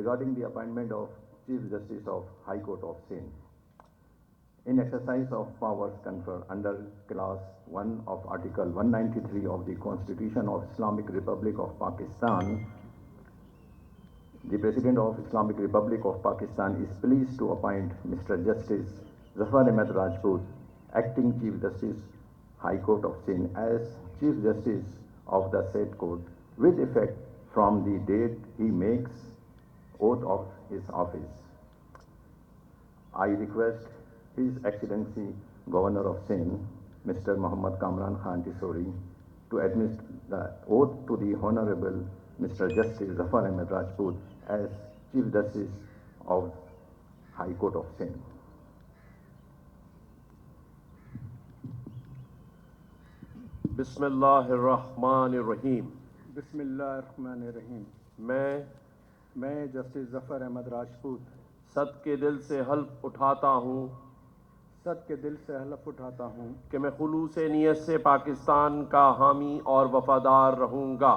regarding the appointment of Chief Justice of High Court of Sindh. In exercise of powers conferred under Clause 1 of Article 193 of the Constitution of Islamic Republic of Pakistan, the President of Islamic Republic of Pakistan is pleased to appoint Mr. Justice Zafar Ahmed Rajput, Acting Chief Justice, High Court of Sindh, as Chief Justice of the said court, with effect from the date he makes oath of his office. I request His Excellency Governor of Sindh, Mr. Muhammad Kamran Khan Tisori, to administer the oath to the Honorable Mr. Justice Zafar Ahmed Rajput as Chief Justice of High Court of Sindh. बिस्मिल्लाहिर्रहमानिर्रहीम। बिस्मिल्लाहिर्रहमानिर्रहीम। मैं justice Zafar Ahmad Rajput सद के दिल से हल्फ उठाता हूँ कि मैं खुलूस नीयत से पाकिस्तान का हामी और वफादार रहूँगा।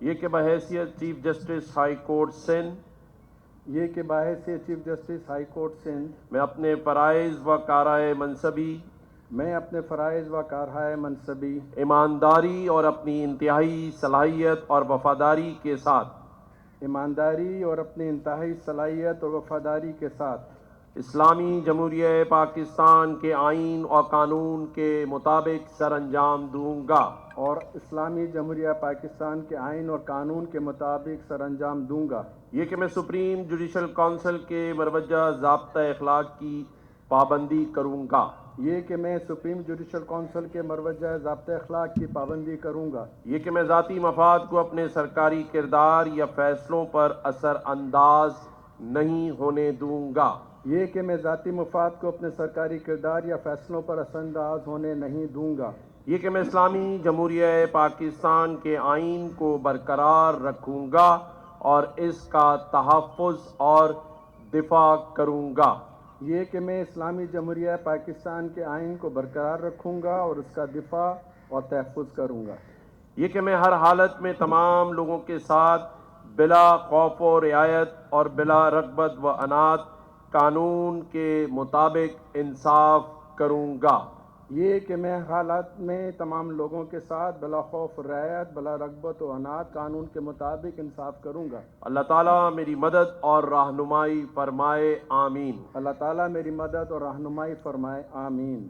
ये कि बहैसियत chief justice high court Sindh मैं अपने फ़राइज़ व काराए मनसबी ईमानदारी और अपनी इंतहाई सलाहियत और वफादारी के साथ इस्लामी जमहूरियत पाकिस्तान के आइन और कानून के मुताबिक सर अंजाम दूँगा। ये कि मैं सुप्रीम जुडिशल काउंसिल के मरवजा ज़ाब्ता अखलाक की पाबंदी करूँगा। ये कि मैं ज़ाती मफाद को अपने सरकारी किरदार या फैसलों पर असर अंदाज नहीं होने दूँगा। ये कि मैं इस्लामी जमहूरियत पाकिस्तान के आइन को बरकरार रखूँगा और इसका तहफ़्फ़ुज़ और दिफा करूँगा। ये कि मैं हर हालत में तमाम लोगों के साथ बिला खौफ व रियायत और बिला रग़बत व अनात कानून के मुताबिक इंसाफ करूँगा। अल्लाह ताला मेरी मदद और रहनुमाई फरमाए। आमीन। अल्लाह ताला मेरी मदद और रहनुमाई फरमाए। आमीन।